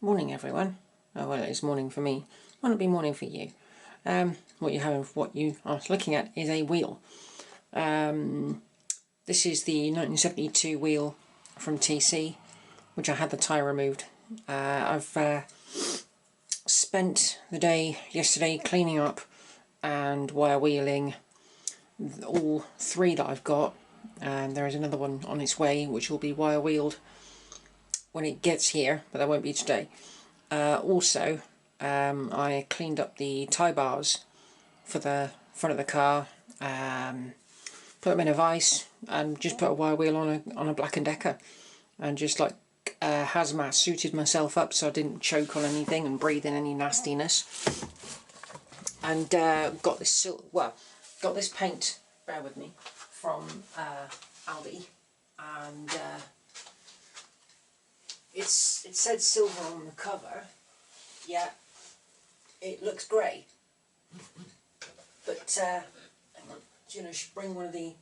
Morning everyone. Oh, well, it's morning for me. Might not be morning for you. What you are looking at is a wheel. This is the 1972 wheel from TC, which I had the tyre removed. I've spent the day yesterday cleaning up and wire wheeling all three that I've got, and there is another one on its way which will be wire wheeled when it gets here, but that won't be today. Also, I cleaned up the tie bars for the front of the car, put them in a vise, and just put a wire wheel on a Black & Decker, and just like hazmat suited myself up so I didn't choke on anything and breathe in any nastiness. And got this paint, bear with me, from Aldi, and it said silver on the cover, yet it looks grey. But hang on, you know, bring one of the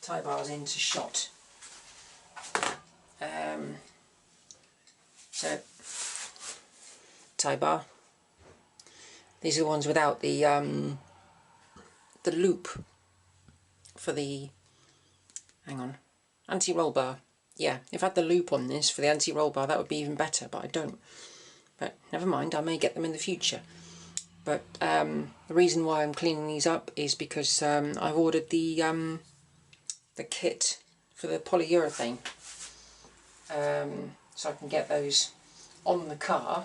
tie bars into shot. So tie bar. These are the ones without the loop for the anti-roll bar. Yeah, if I had the loop on this for the anti-roll bar, that would be even better, but I don't. But never mind, I may get them in the future. But the reason why I'm cleaning these up is because I've ordered the kit for the polyurethane, so I can get those on the car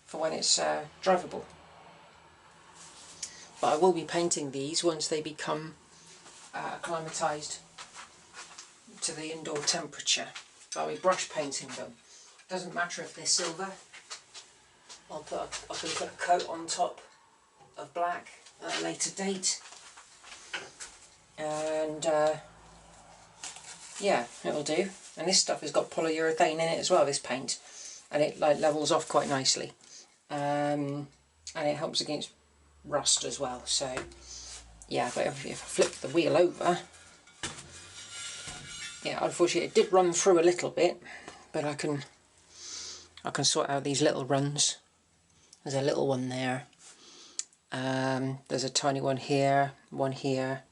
for when it's drivable. But I will be painting these once they become acclimatised to the indoor temperature. I'll be brush painting them. Doesn't matter if they're silver. I can put a coat on top of black at a later date, and yeah, it'll do. And this stuff has got polyurethane in it as well, this paint, and it like levels off quite nicely, and it helps against rust as well. So yeah, but if I flip the wheel over, yeah, unfortunately it did run through a little bit, but I can sort out these little runs. There's a little one there, there's a tiny one here, one here,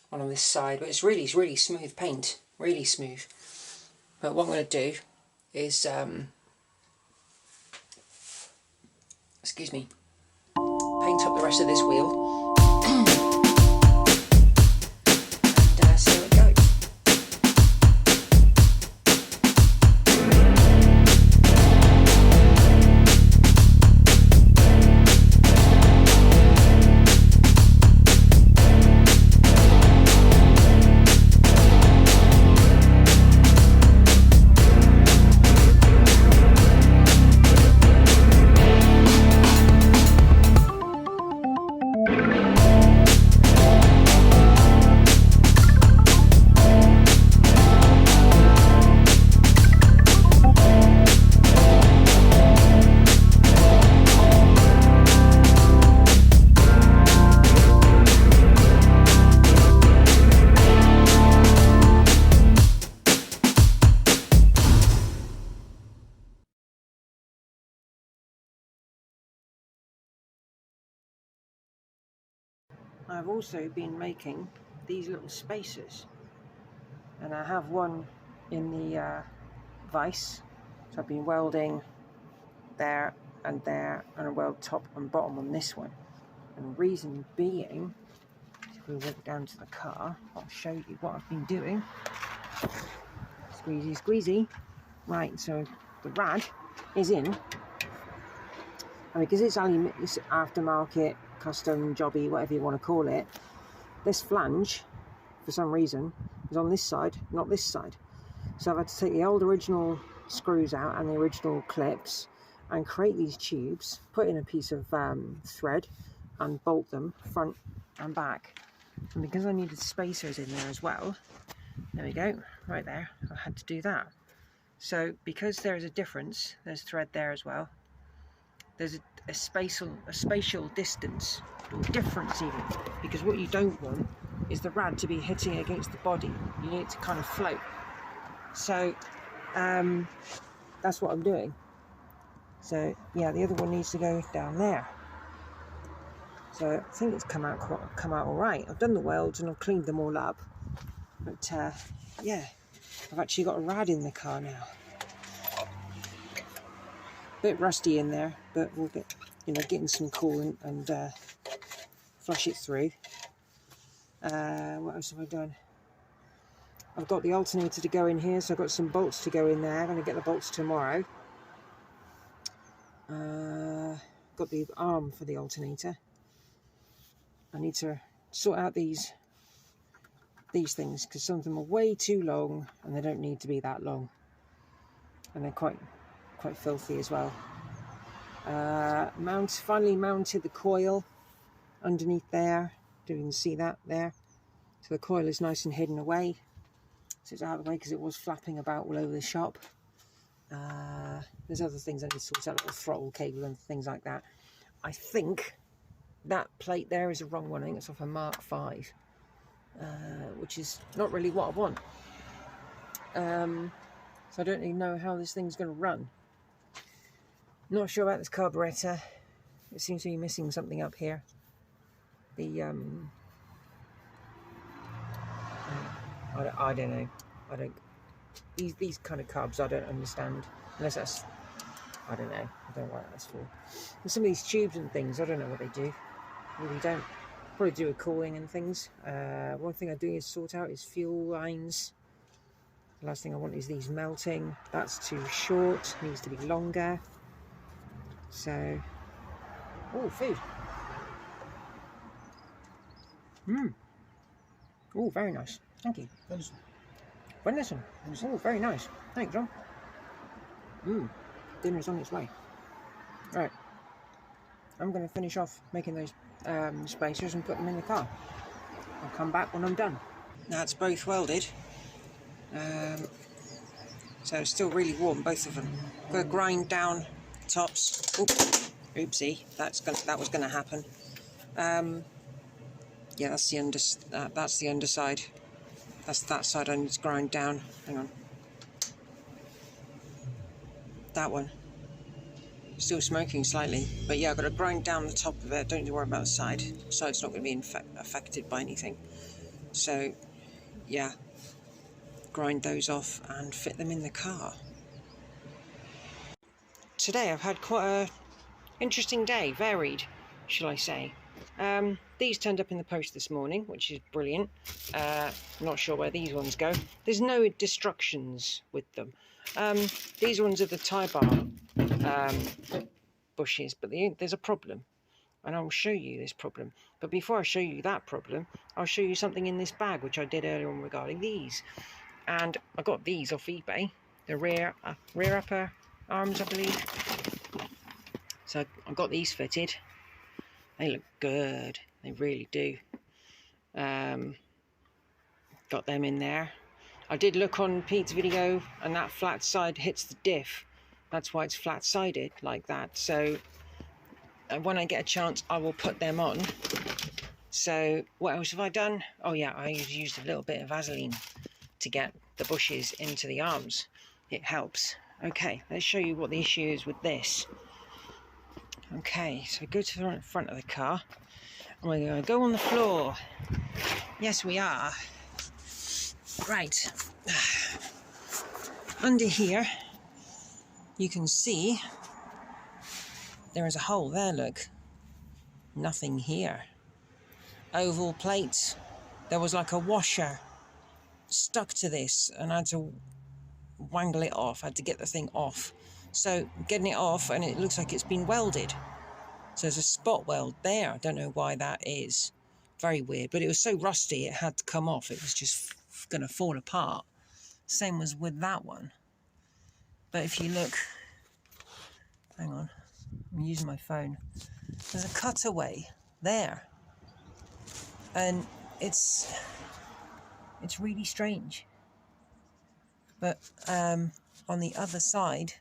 one on this side, but it's really smooth paint, really smooth. But what I'm going to do is, excuse me, paint up the rest of this wheel. I've also been making these little spacers, and I have one in the vise, so I've been welding there, and I weld top and bottom on this one. And the reason being, if we walk down to the car, I'll show you what I've been doing. Squeezy, squeezy. Right, so the rad is in, and because it's aftermarket, custom, jobby, whatever you want to call it, this flange, for some reason, is on this side, not this side. So I've had to take the old original screws out and the original clips and create these tubes, put in a piece of thread and bolt them front and back. And because I needed spacers in there as well, there we go, right there, I had to do that. So because there is a difference, there's thread there as well, there's a spatial distance, or difference even, because what you don't want is the rad to be hitting against the body. You need it to kind of float. So that's what I'm doing. So yeah, the other one needs to go down there. So I think it's come out all right. I've done the welds and I've cleaned them all up. But yeah, I've actually got a rad in the car now. Bit rusty in there, but we'll get, you know, getting some coolant and flush it through. What else have I done? I've got the alternator to go in here, so I've got some bolts to go in there. I'm going to get the bolts tomorrow. Got the arm for the alternator. I need to sort out these things, because some of them are way too long and they don't need to be that long, and they're quite filthy as well. Finally mounted the coil underneath there. You can see that there. So the coil is nice and hidden away. So it's out of the way because it was flapping about all over the shop. There's other things I need to sort out, like the throttle cable and things like that. I think that plate there is the wrong one. I think it's off a Mk3, which is not really what I want. So I don't really know how this thing's going to run. Not sure about this carburetor. It seems to be missing something up here. The I don't know. I don't. These kind of carbs I don't understand. Unless that's, I don't know. I don't know what that's for. And some of these tubes and things, I don't know what they do. Really don't. Probably do with cooling and things. One thing I do is sort out is fuel lines. The last thing I want is these melting. That's too short. Needs to be longer. So, oh, food. Oh, very nice. Thank you. Venison. Oh, very nice. Thanks, John. Dinner's on its way. Right. I'm going to finish off making those spacers and put them in the car. I'll come back when I'm done. Now it's both welded. So it's still really warm, both of them. I'm going to grind down tops. Oopsie, that was going to happen. Yeah, that's the underside. That's that side I need to grind down. Hang on. That one. Still smoking slightly, but yeah, I've got to grind down the top of it. Don't need to worry about the side. The side's not going to be affected by anything. So, yeah, grind those off and fit them in the car. Today I've had quite a interesting day, varied, shall I say. These turned up in the post this morning, which is brilliant. Not sure where these ones go. There's no destructions with them. These ones are the tie bar bushes, but there's a problem, and I'll show you this problem. But before I show you that problem, I'll show you something in this bag which I did earlier on regarding these. And I got these off eBay, the rear upper arms, I believe. So I got these fitted. They look good, they really do. Got them in there. I did look on Pete's video, and that flat side hits the diff. That's why it's flat-sided like that. So when I get a chance, I will put them on. So what else have I done? Oh yeah, I used a little bit of Vaseline to get the bushes into the arms. It helps. Okay, let's show you what the issue is with this. Okay, so go to the front of the car, and we're going to go on the floor. Yes, we are. Right. Under here, you can see there is a hole there, look. Nothing here. Oval plates. There was like a washer stuck to this, and I had to wangle it off. I had to get the thing off. So getting it off, and it looks like it's been welded. So there's a spot weld there. I don't know why that is. Very weird, but it was so rusty it had to come off. It was just going to fall apart. Same was with that one. But if you look, hang on, I'm using my phone. There's a cutaway there, and it's really strange. But on the other side,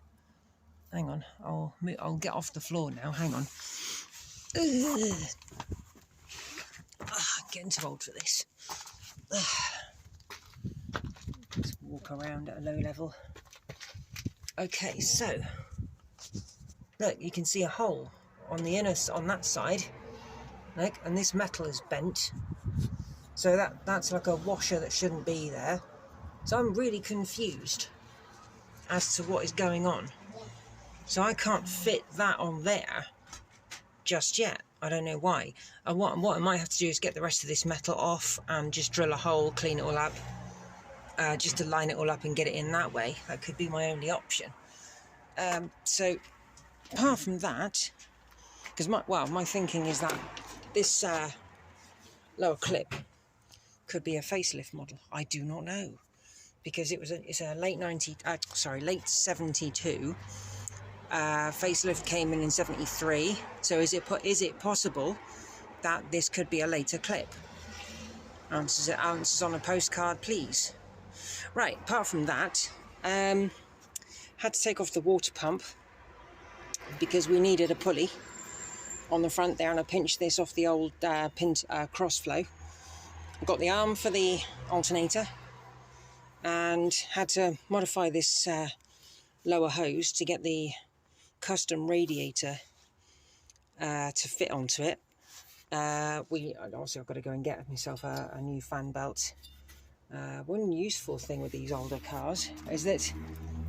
hang on, I'll get off the floor now. Hang on. I'm getting too old for this. Let's walk around at a low level. Okay, so look, you can see a hole on the inner, on that side. Look, and this metal is bent. So that's like a washer that shouldn't be there. So I'm really confused as to what is going on. So I can't fit that on there just yet. I don't know why. And what I might have to do is get the rest of this metal off and just drill a hole, clean it all up, just to line it all up and get it in that way. That could be my only option. So apart from that, because my thinking is that this lower clip could be a facelift model. I do not know, because it's a late 72. Facelift came in 73. So is it possible that this could be a later clip? Answers on a postcard, please. Right, apart from that, had to take off the water pump because we needed a pulley on the front there, and I pinched this off the old cross flow. I got the arm for the alternator and had to modify this lower hose to get the custom radiator to fit onto it. Obviously I've got to go and get myself a new fan belt. One useful thing with these older cars is that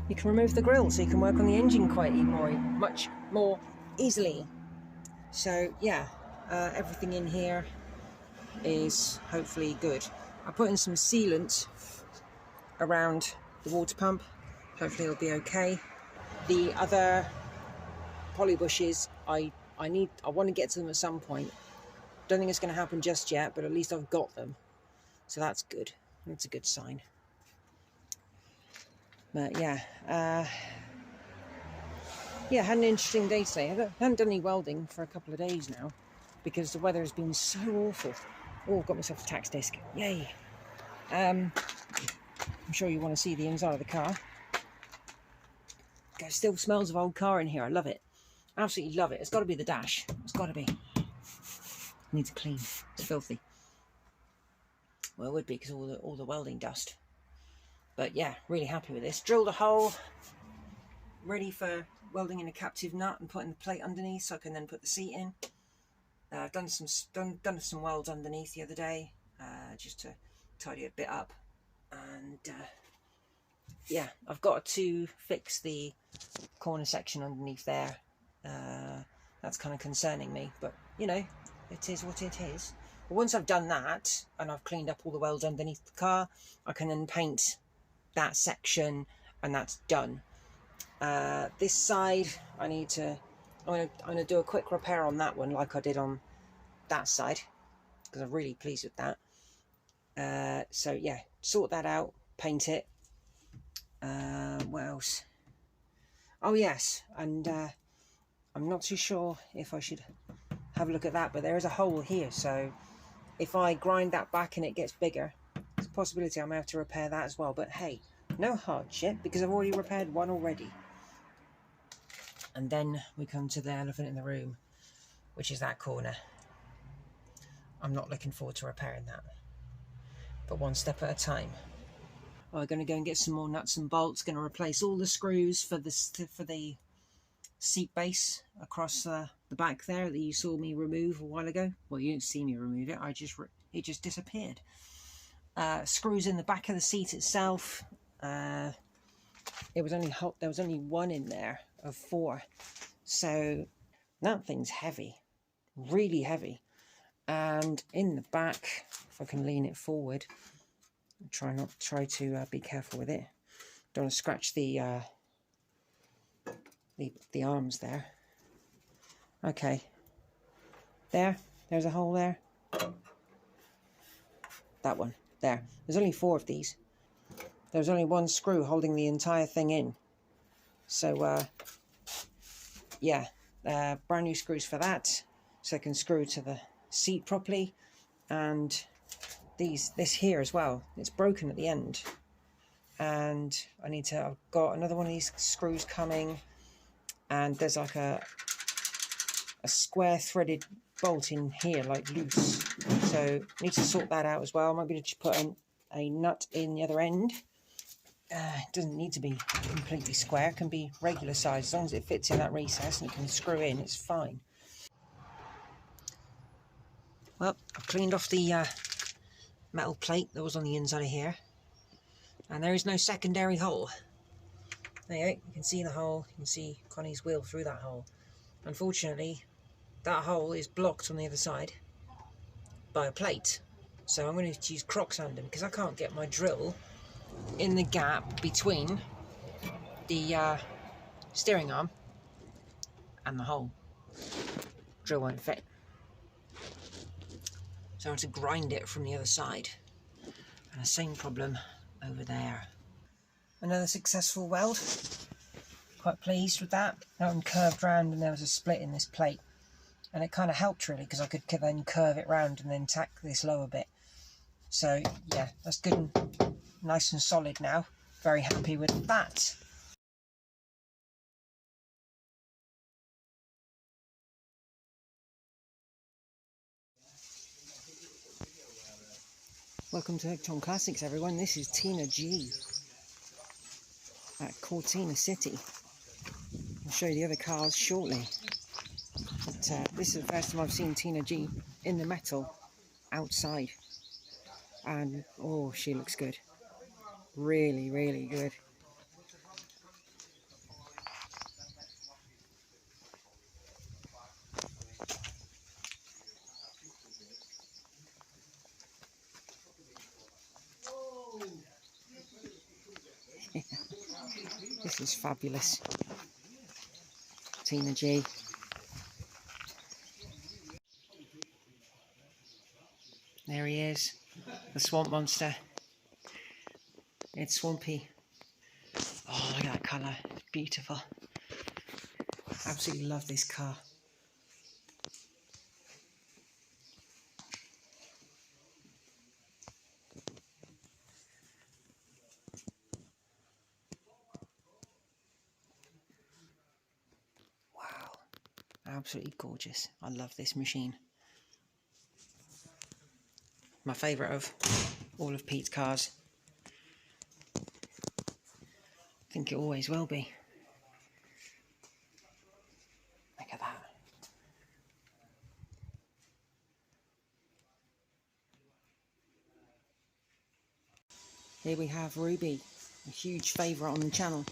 you can remove the grill, so you can work on the engine much more easily. So yeah, everything in here is hopefully good. I put in some sealant around the water pump. Hopefully it'll be okay. The other poly bushes, I want to get to them at some point. Don't think it's going to happen just yet, but at least I've got them, so that's good. That's a good sign. But yeah, had an interesting day today. I haven't done any welding for a couple of days now because the weather has been so awful. Oh, I've got myself a tax disc. Yay. I'm sure you want to see the inside of the car. It still smells of old car in here. I love it. Absolutely love it. It's got to be the dash. It's got to be. Needs a clean. It's filthy. Well, it would be because all the welding dust. But yeah, really happy with this. Drilled a hole, ready for welding in a captive nut and putting the plate underneath, so I can then put the seat in. I've done some welds underneath the other day, just to tidy it a bit up. And yeah, I've got to fix the corner section underneath there. That's kind of concerning me, but you know, it is what it is. But once I've done that and I've cleaned up all the welds underneath the car, I can then paint that section and that's done. This side, I'm gonna do a quick repair on that one like I did on that side, because I'm really pleased with that. So yeah, sort that out, paint it. What else? Oh yes, and I'm not too sure if I should have a look at that, but there is a hole here, so if I grind that back and it gets bigger, there's a possibility I may have to repair that as well. But hey, no hardship, because I've already repaired one already. And then we come to the elephant in the room, which is that corner. I'm not looking forward to repairing that, but one step at a time. I'm going to go and get some more nuts and bolts. Going to replace all the screws for the seat base across the back there that you saw me remove a while ago. Well, you didn't see me remove it. It just disappeared. Screws in the back of the seat itself. There was only one in there of 4, so that thing's heavy, really heavy. And in the back, if I can lean it forward, try to be careful with it. Don't want to scratch the arms there. Okay, there's a hole there. That one there. There's only 4 of these. There's only one screw holding the entire thing in. So yeah, brand new screws for that, so I can screw to the seat properly. And this here as well, it's broken at the end, and I've got another one of these screws coming, and there's like a square threaded bolt in here, like loose, so I need to sort that out as well. I might be able to put a nut in the other end. It doesn't need to be completely square, it can be regular size. As long as it fits in that recess and you can screw in, it's fine. Well, I've cleaned off the metal plate that was on the inside of here, and there is no secondary hole. There you go, you can see the hole, you can see Connie's wheel through that hole. Unfortunately, that hole is blocked on the other side by a plate, so I'm going to use crock sanding because I can't get my drill in the gap between the steering arm and the hole. Drill won't fit, so I have to grind it from the other side. And the same problem over there. Another successful weld. Quite pleased with that. That one curved round and there was a split in this plate, and it kind of helped really because I could then curve it round and then tack this lower bit. So yeah, that's good and nice and solid now. Very happy with that. Welcome to Mk3 Classics, everyone. This is Tina G at Cortina City. I'll show you the other cars shortly. But this is the first time I've seen Tina G in the metal outside. And oh, she looks good. Really, really good. This is fabulous. Tina G. There he is, the swamp monster. It's swampy. Oh, look at that colour, it's beautiful. Absolutely love this car. Wow, absolutely gorgeous. I love this machine. My favourite of all of Pete's cars. I think it always will be. Look at that. Here we have Ruby, a huge favourite on the channel.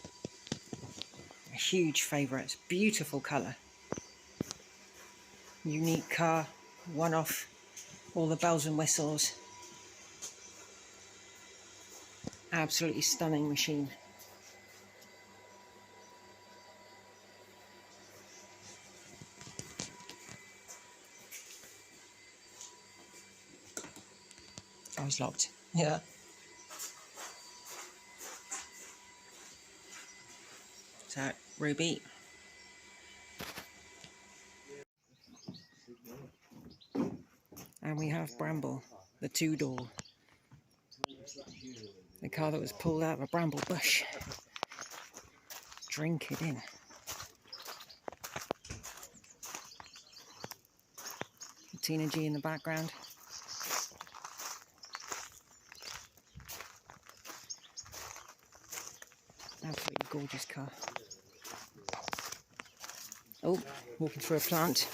A huge favourite. It's a beautiful colour. Unique car, one off, all the bells and whistles. Absolutely stunning machine. I was locked. Yeah. So, Ruby. And we have Bramble, the two-door. The car that was pulled out of a bramble bush. Drink it in. Tina G in the background. Absolutely gorgeous car. Oh, walking through a plant.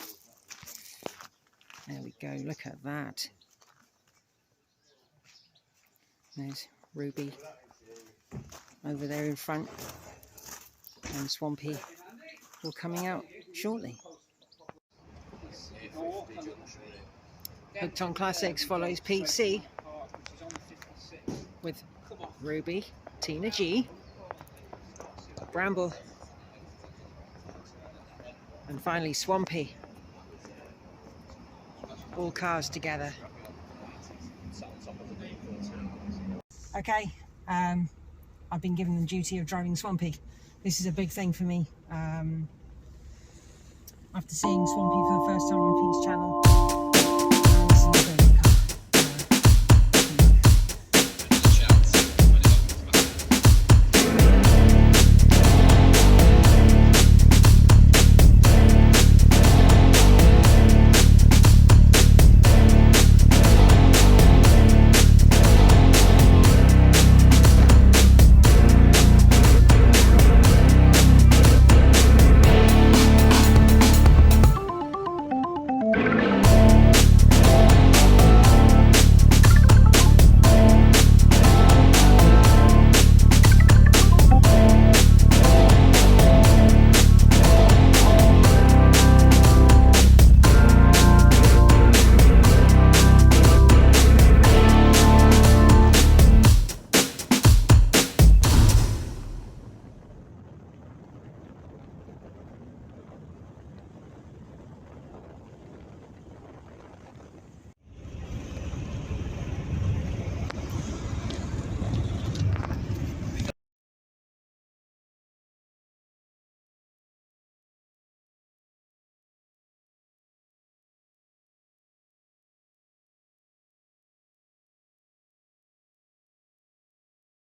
There we go, look at that. There's Ruby over there in front, and Swampy all coming out shortly. Mk3 Classics follows Pete C with Ruby, Tina G, Bramble, and finally Swampy. All cars together. Okay, I've been given the duty of driving Swampy. This is a big thing for me. After seeing Swampy for the first time on Pete's channel,